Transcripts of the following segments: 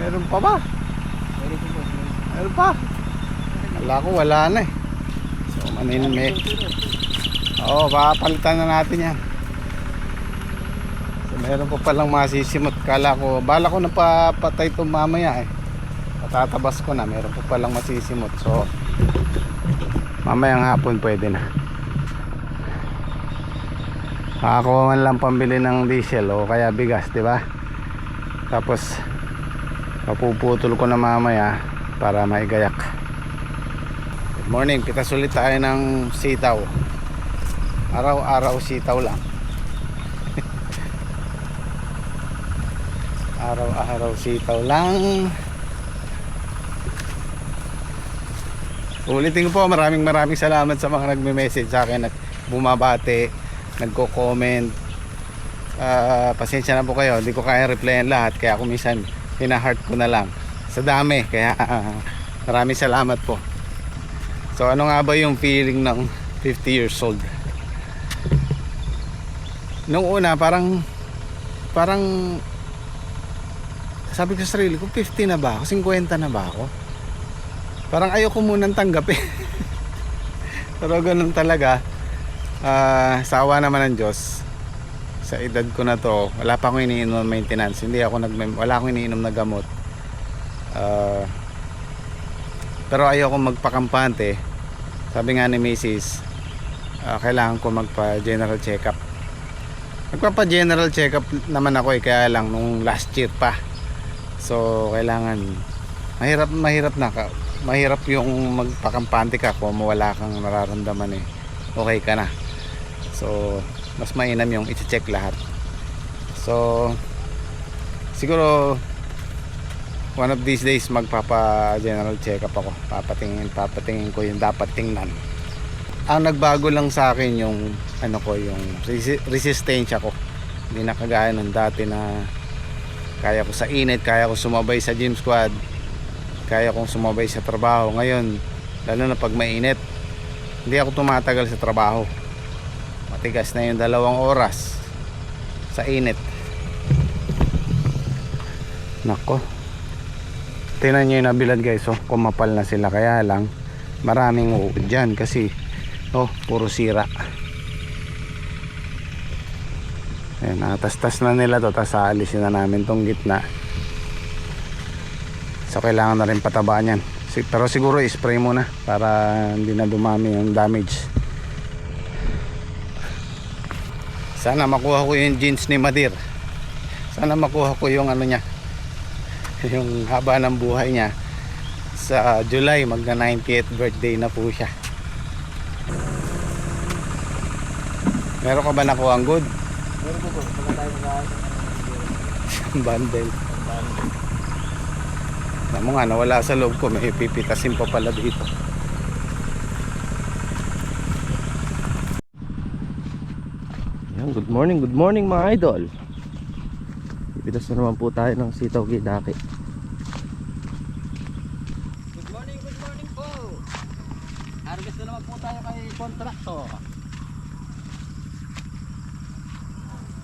Meron pa ba? Meron po. Meron pa. Wala ko, wala na eh. So maninme. Oo, papalitan na natin yan. So meron pa palang masisimot. Kala ko, bala ko na papatay ito mamaya eh. Patatabas ko na, meron pa palang masisimot. So mamayang hapon pwede na. Ako man lang pambili ng diesel o kaya bigas, di ba? Tapos papuputol ko na mamaya para maigayak. Good morning, pitas ulit tayo ng sitaw. Araw-araw sitaw lang. Araw-araw sitaw lang. Ulitin ko po, maraming salamat sa mga nagme-message sa akin at bumabate, nagko-comment. Pasensya na po kayo, hindi ko kaya replyan lahat, kaya ako minsan hina-heart ko na lang sa dami, kaya maraming salamat po. So ano nga ba yung feeling ng 50 years old? Nung una parang sabi ko sa sarili ko, 50 na ba ako? 50 na ba ako? Parang ayoko munang tanggapin. Pero ganun talaga. Sa awa naman ng Diyos, sa edad ko na to, wala pa akong iniinom ng maintenance. Wala akong iniinom na gamot. Pero ayoko magpakampante. Sabi nga ni Mrs., kailangan ko magpa general check up. Nagpapa general check up naman ako kaya lang nung last year pa. So kailangan, mahirap yung magpakampante ka kung wala kang nararamdaman eh. Okay ka na. So mas mainam yung i-check lahat. So siguro one of these days magpapa general check up ako. Papatingin ko yung dapat tingnan. Ang nagbago lang sa akin yung yung resistensya ko. Hindi na kagaya ng dati na kaya ko sa init, kaya ko sumabay sa gym squad, kaya kong sumabay sa trabaho. Ngayon lalo na pag mainit, hindi ako tumatagal sa trabaho. Matigas na yung 2 oras sa init. Nako, tingnan nyo yung nabilad guys, kumapal na sila. Kaya lang maraming uod dyan kasi puro sira. Ayan, atas-tas na nila to. Tapos aalisin na namin tong gitna. So kailangan na rin patabaan yan. Pero siguro i-spray muna para hindi na dumami yung damage. Sana makuha ko yung jeans ni Madir. Sana makuha ko yung niya, yung haba ng buhay niya. Sa July magna 90th birthday na po siya. Meron ka ba nakuha ang good? Meron po. Pagka tayo Bundle. Alam mo nga, nawala sa loob ko. May pipitasin pa pala dito. Yan, good morning mga idol. Pitas na naman po tayo ng sitaw gidaki. Good morning po. Harvest na naman po tayo kay kontraktor.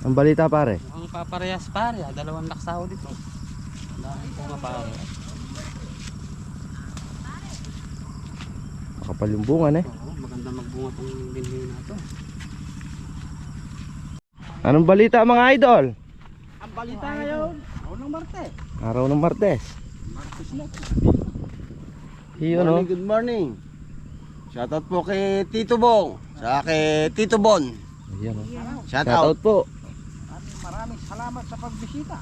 Ang balita pare? Ang paparehas pare, 2 laksaw dito. Dami po nga pare. Makapal yung bunga Oo, maganda magbunga tong binhi na to. Anong balita mga idol? Ang balita ngayon, araw ng Martes. Araw ng Martes. Martes na to. Good morning. Shoutout po kay Tito Bong, sa kay Tito Bon. Ayan, Shoutout po. Maraming salamat sa pagbisita.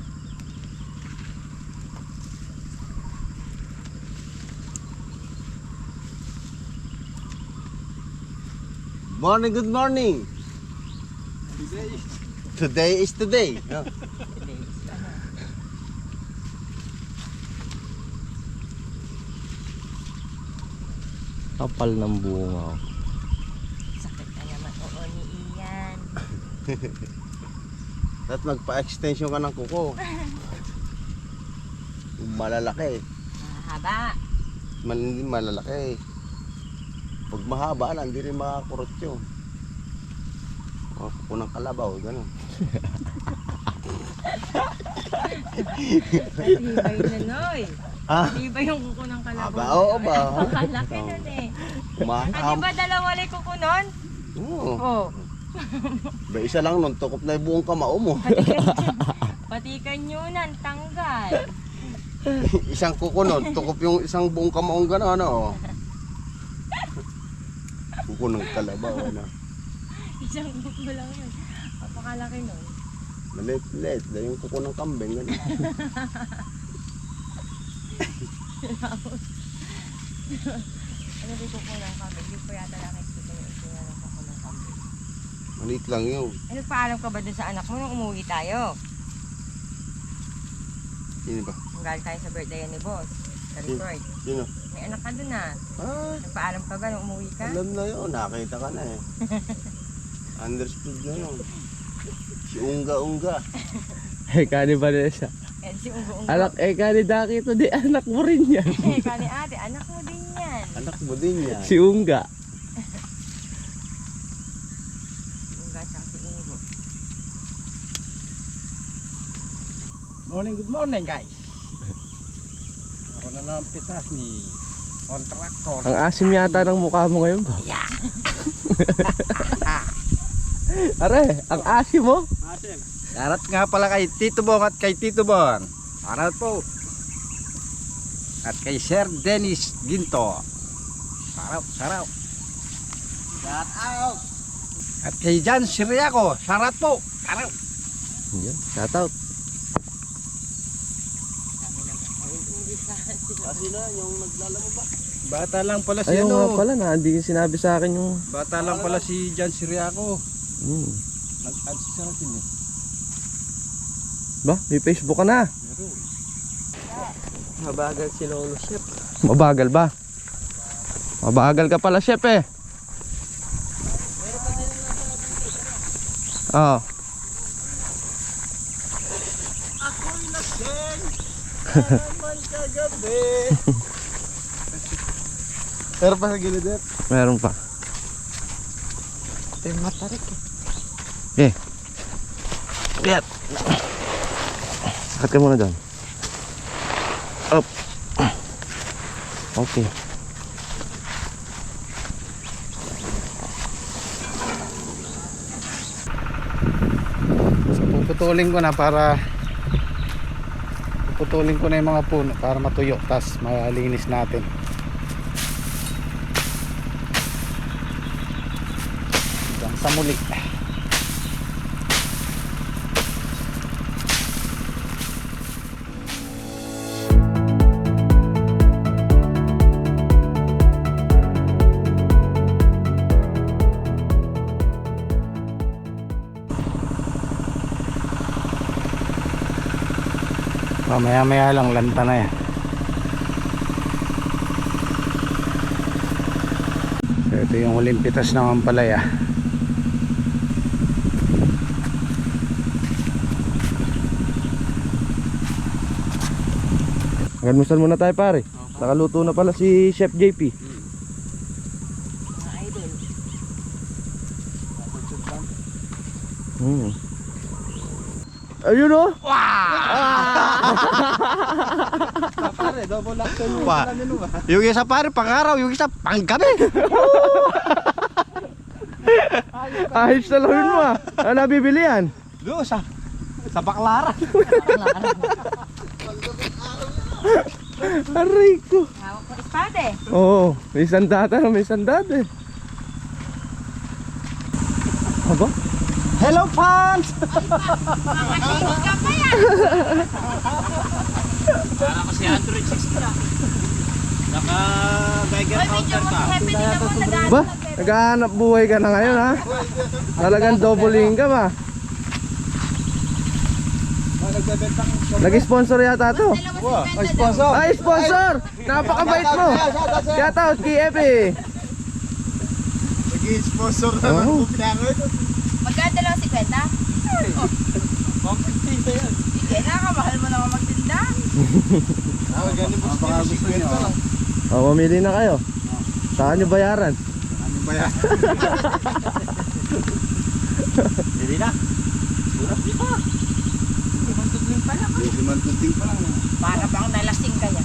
Good morning. Today is today. Kapal ng bunga. Sakit na naman ni Ian. At magpa-extension ka ng kuko. Malalaki. Mahaba. Malalaki. Pag mahaba na, hindi rin makakurot yun. O, kuko ng kalabaw, gano'n. Matibay na, Noy. Ah? Matibay yung kuko ng kalabaw. Aba, oo ba? Malaki nun eh. Di Maham. ba dalawa lang yung kuko nun? Oo. Oo. Ba, isa lang nun, tukop na yung buong kamao mo. Patikan nyo nan, tanggal. Isang kuko nun, tukop yung isang buong kamaong gano'n, ano? Kuko ng kalabaw, ano? Isang kuko lang yun. Napakalaki nun. Maliit-liit, dahil yung kuko ng kambing, gano'n. Ano ba yung kuko ng kambing? Hindi pa yata nakikita yung itsura ng kuko ng kambing. Maliit lang yun. Ano, paalam ka ba dun sa anak mo nung umuwi tayo? Sino ba? Nung galing tayo sa birthday ni Boss. Sa resort. Sino? May anak ka dun ah. Ah, Nagpaalam ka ba nung umuwi ka? alam na yun, nakita ka na eh. Understood na yun. Si Unga-Unga. Eh, kani Vanessa. Yan si Ungo-Ungo. Anak, kani Daki to, di anak mo rin yan. Eh, kani ate, anak mo din yan. Anak mo din yan. Si Unga. Si Unga at si Ungo. Good morning guys. Ako na lang pitas ni kontraktor. Ang asim yata ng mukha mo ngayon ba? Are, ang asim mo? Asim. Shoutout nga pala kay Tito Bong at kay Tito Bon. Shoutout po. At kay Sir Dennis Ginto. Shoutout. Shout out. At kay Jan Siriaco. Shoutout po. Shoutout. Yan, shout out. Kasi na, yung naglalamo ba? Bata lang pala si Ayaw nga ano. pala na, hindi sinabi sa akin yung... Bata lang pala si Jan Siriaco. Nag-add siya natin eh. Ba, may Facebook ka na. Mabagal si Lolo Chef. Mabagal ba? Mabagal ka pala, chef eh. Oo. Ako'y lasing naman kagabi. Pero pa sa gilid eh. Meron pa. Ito yung matarik eh. Eh. Yan. Sakat ka muna dyan. Up. Okay. So puputulin ko na para puputulin ko na yung mga puno para matuyo, tas malinis natin. Hanggang sa muli. Maya lang lanta na yan. So ito yung huling pitas ng ampalaya. Magandusal muna tayo pare. Nakaluto na pala si Chef JP. Mga idol. Ayun oh. Pare, double action mo. Pa. Yung isa pare, pang-araw, yung isa pang-gabi. Ayos na lang yun mo ah. Ano nabibili yan? Doon sa Baklaran. Aray ko. Hawak ko espade. Oo, may sandata na may sandata eh. Aba? Hello fans! Makasingit ka pa yan. Para kasi Android 60 na. Naka-Geiger Oy, medyo counter ka. mas happy din ako nag-ano Ba? lang, pero- Naghahanap buhay ka na ngayon ha? Talagang double income ha? Nag-sponsor yata to. Dalawa si Brenda daw. Ay, sponsor! Napakabait mo! Shout out kay Epe! Nag-sponsor na Oh. ng pinangoy. Magkano dalawa si Brenda? Pang-50 yan. Sige na, kamahal mo naman magtinda. Ganun po Baka gusto nyo. O, mamili na kayo. Saan nyo bayaran? Ano ba yan? Hindi na. Surat di pa. Limang tudling pala ko. Limang tudling pa lang. Para bang nalasing kaya.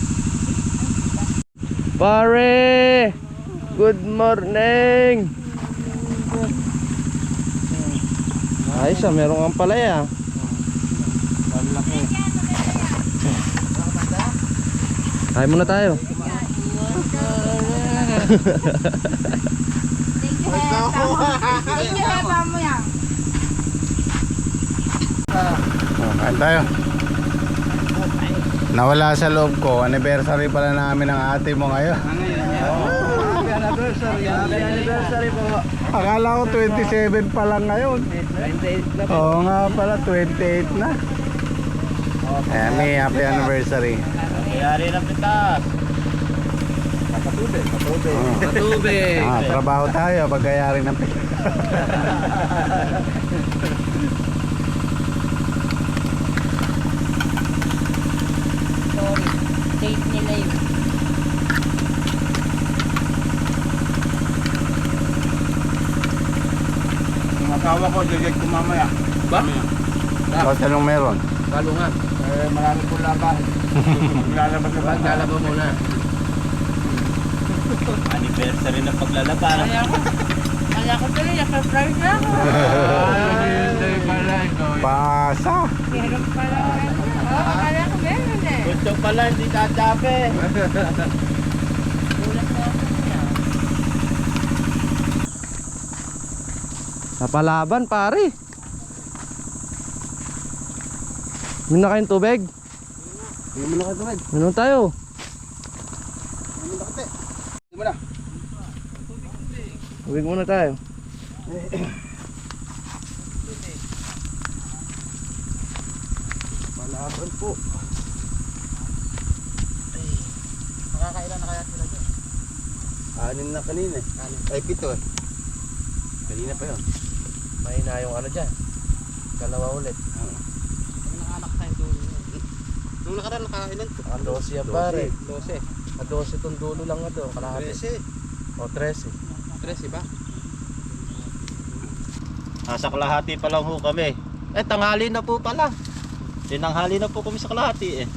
Pare! Good morning! Ayos ah, meron kang palaya. Malaki. Kain muna tayo. Thank you, Hepa. Thank you, Hepa mo yan. Kain tayo. Nawala sa loob ko, anniversary pala namin ng ate mo ngayon. Happy anniversary. Happy anniversary po. Akala ko 27 pa lang ngayon. 28 na po. Oo nga pala, 28 na. Ayan, may happy anniversary. Nangyayari ng pitas. Katubig. Katubig. Oo. Patubig. Trabaho tayo, pagkayari ng Sorry. Date nila yun. Yung asawa ko, gagawin ko mamaya. Ba? Bakit anong meron? Balo nga. Marami po laban. Maglalabas na ba? Maglalaba muna. Anniversary ng paglalaban. Kaya ko tuloy, surprise na ako. Hindi pala ito. Pasa! Meron pala. Oo, kaya ko meron eh. Gusto pala, hindi tatape. Ulat na ako niya. Napalaban pare. Minom na kayong tubig? Hindi mo na katubig. Minom tayo. Hindi mo na kate. Hindi mo na. Tubig muna tayo. Malaban po. Makakailan na kaya sila dyan? 6 na kanina eh. Ay, 7 eh. Kanina pa yun. Mahina yung ano dyan. Dalawa ulit. Nanganak tayong dulo. Dulo ka rin, nakailan to? Ang 12 yan pare. 12. Ang 12 itong dulo lang na to. Kalahati. 13. O 13. 13 ba? Nasa kalahati pa lang ho kami. Eh, tanghali na po pala. Tinanghali na po kami sa kalahati eh.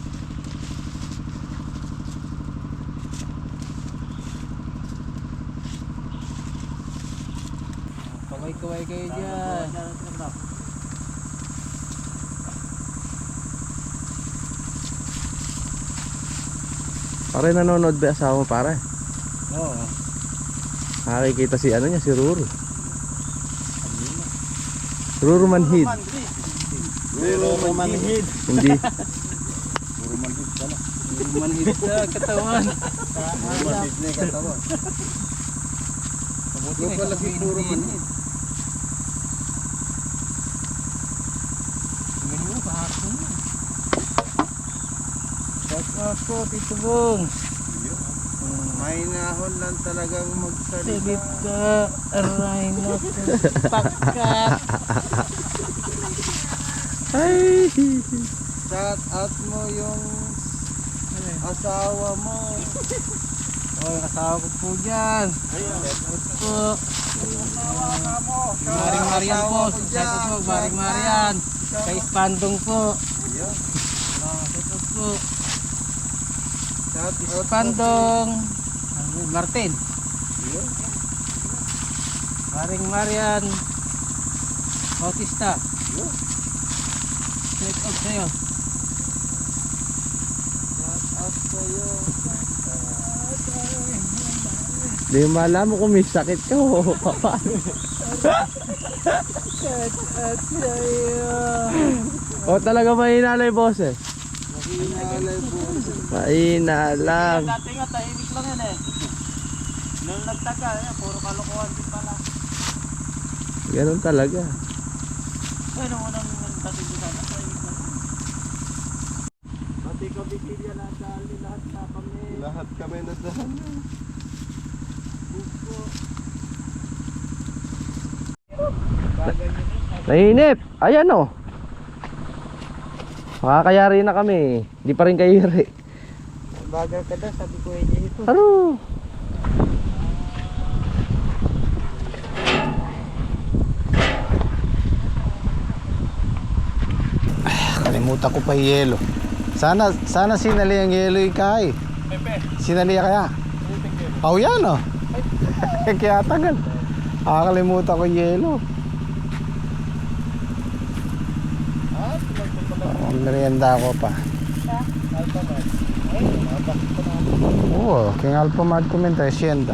Kaway-kaway kayo dyan. Pare nanonood ba asawa mo pare? Oo. Nakikita si ano niya, si Ruru. Ruru Manhid. Pero manhid. Hindi. Puro manhid pala. Manhid sa katawan. Puro manhid na yung katawan. Yung pala si puro manhid. Shout po, Tito Bong. May nahon lang talagang magsalita. ka, aray na pagkat. Ay. Shout out mo yung asawa mo. Oh, yung asawa ko po dyan. Shout out po. Maring Marian po. Shout out po, Maring Marian. Kay Spandong po. Shout out po. Shout out Spandong. Martin. Maring Marian. Bautista. Shout out sa'yo. Shout out sa'yo. Di malaman kung may sakit ka o paano. Shout out sa'yo. O talaga mahina lang yung boses. Makinalay po. Mahina lang. Dati nga tahimik lang yan eh. Nung nagtagal, puro kalokohan din pala. Ganun talaga. Ay, nung unang dating ko sana, tahimik lang yan. Pati ka bisilya na dali lahat na kami. Lahat kami nadahan. Nainip. Ayan o. Makakayari na kami. Di pa rin kayari. Bagal ka daw, sabi ko niya ito. Aro. Nakalimutan ko pa yung yelo. Sana sinali ang yelo yung kay. Sinali kaya? Oh, yan oh. Kaya tagal. Nakalimutan ko yung yelo. Oh, merienda ko pa. Oo, king Alphamart ko minta, sienda.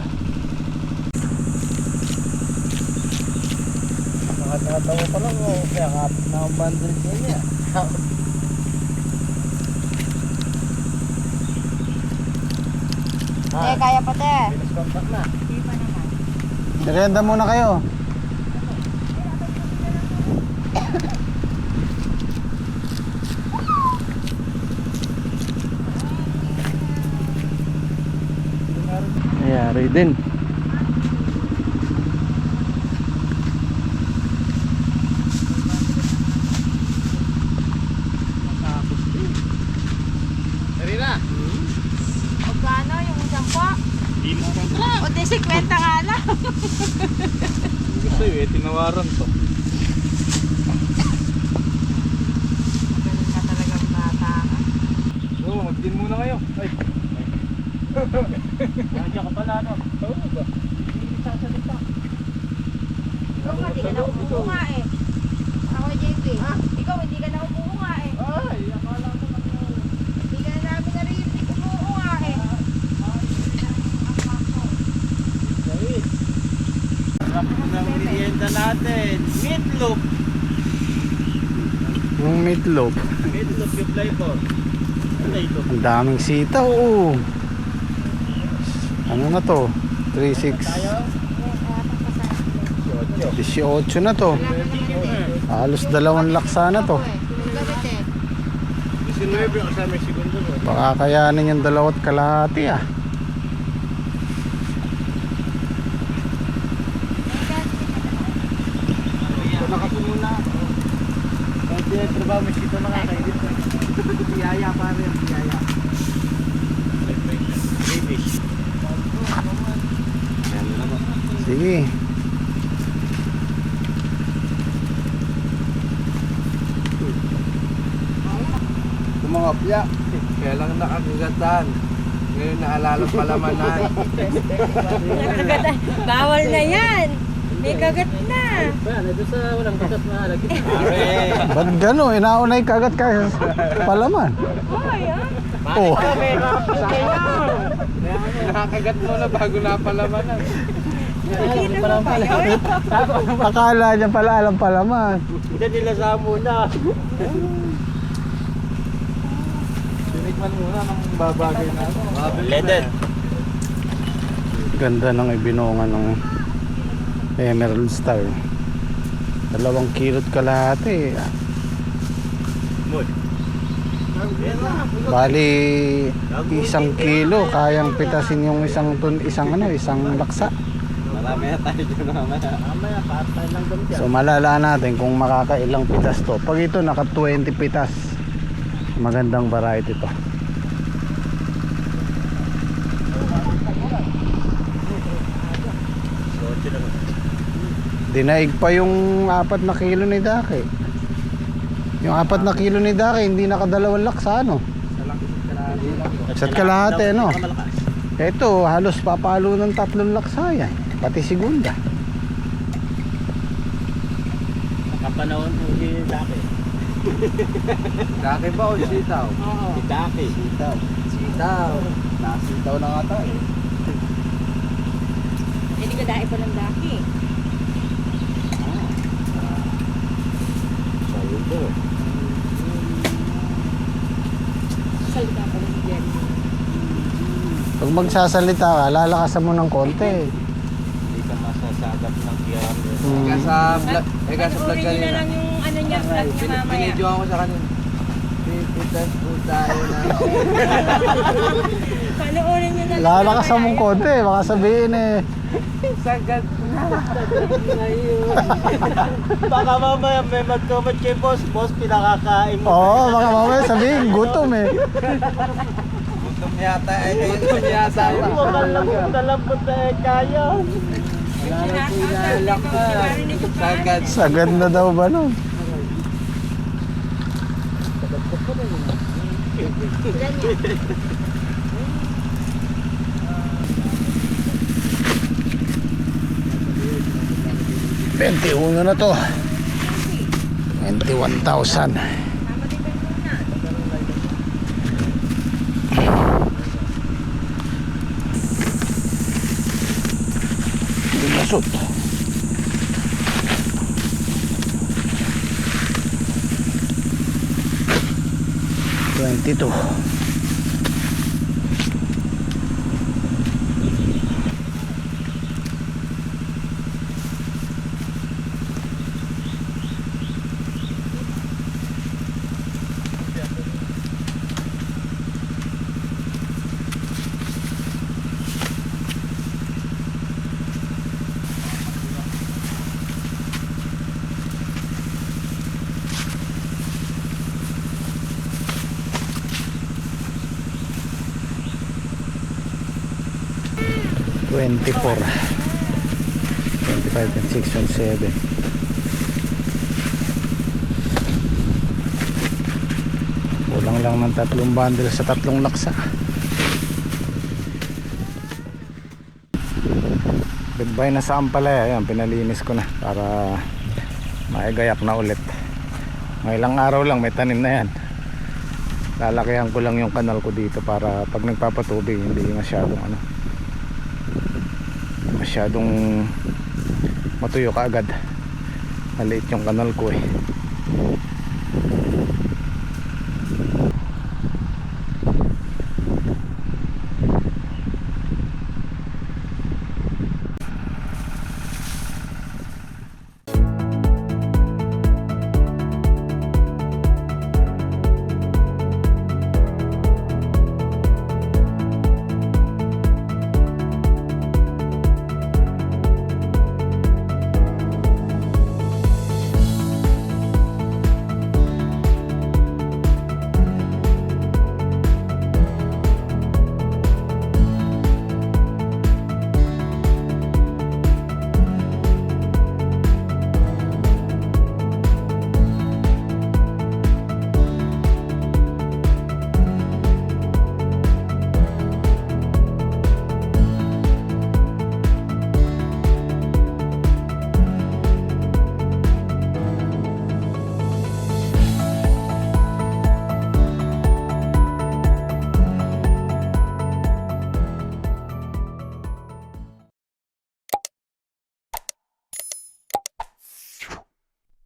Nakatawa pa lang oh. Kaya kapit na ang bundle niya. Kaya pa te. Contact na. Hindi pa naman. Merienda muna kayo. Nangyari din. Magkano yung isang po? O di 50 nga lang. Gusto yun, tinawaran to. Magaling ka talagang bata ka. Oo, mag-din muna kayo. Ay. Nandiyan ka pala, no? Oo ba? Hindi sasalita. Ikaw nga, di ka na umuho nga eh. Ako JP. Ikaw, hindi ka na umuho nga eh. Ay, akala ko na Hindi ka na namin narinig umuho nga eh. ng merienda natin. Meatloaf. Yung meatloaf. Meatloaf yung flavor. Ano ito? Ang daming sitaw. Oo. Ano na to? 3, 6, 18 na to. Halos 2 laksa na to. Kasi 9 kasama yung segundo mo. Baka kayanin yung 2 kalahati ah. Nakapununa. Pwede yung trabaho, may sito na kakaibit. Biyaya pa rin, biyaya. Babish. Sige. Yung mga opya, kaya lang nakagagatan. Ngayon naalala palamanan. Bawal na yan. May kagat na. Ayan, ito sa walang katas na lagi. Ba't gano'n? Inaunay kagat ka palaman. Oh. Nakakagat mo na bago napalamanan. Akala niya pala alam palaman. Hindi nila sa muna. Tinikman muna ng babagay na ito. Leaded. Ganda ng ibinungan ng Emerald Star. 2 kilot kalahati. Bali 1 kilo kayang pitasin yung isang laksa. Marami na tayo dyan mamaya. Mamaya, part-time lang doon dyan. So malala natin kung makakailang pitas to. Pag ito naka 20 pitas, magandang variety to. Dinaig pa yung 4 na kilo ni Daki. Yung 4 na kilo ni Daki hindi naka 2 laksa ano. Isa't kalahati no. Ito halos papalo ng 3 laksa yan. Pati segunda. Nakapanahon po yung Daki. Daki ba o sitaw? Si Daki. Sitaw. Nasitaw na nga tayo. Hindi ka dahil pa ng daki. Saludo. Salita pa ng Jerry. Pag magsasalita ka, lalakasan mo ng konti. Hindi ka masasagap ng kiyam. Eka sa vlog Panoorin nyo na kanina. lang yung ano niya, vlog niya mamaya. Binidyoan ko sa kanina. Pipitas po tayo na. Panoorin nyo na lang. Lalakasan mong konti, baka sabihin Sagad na. Baka mamaya may mag-comment kay boss. Boss, pinakakain mo. Oo, baka mamaya sabihin, gutom Gutom yata. Gutom yata. Malambot na kaya. Wala na po inaalak ka. Sagad. Sagad na daw ba nun? Ilan yan? 21 na to. 21,000. Tama din kayo muna. Lumasot. 22. Twenty-four, 25, 26, 27. Kulang lang ng 3 bundle sa 3 laksa. Goodbye na sa Ampalaya. Ayan, pinalinis ko na para maigayak na ulit. May ilang araw lang may tanim na yan. Lalakihan ko lang yung kanal ko dito para pag nagpapatubig hindi masyadong matuyo kaagad. Maliit yung kanal ko eh.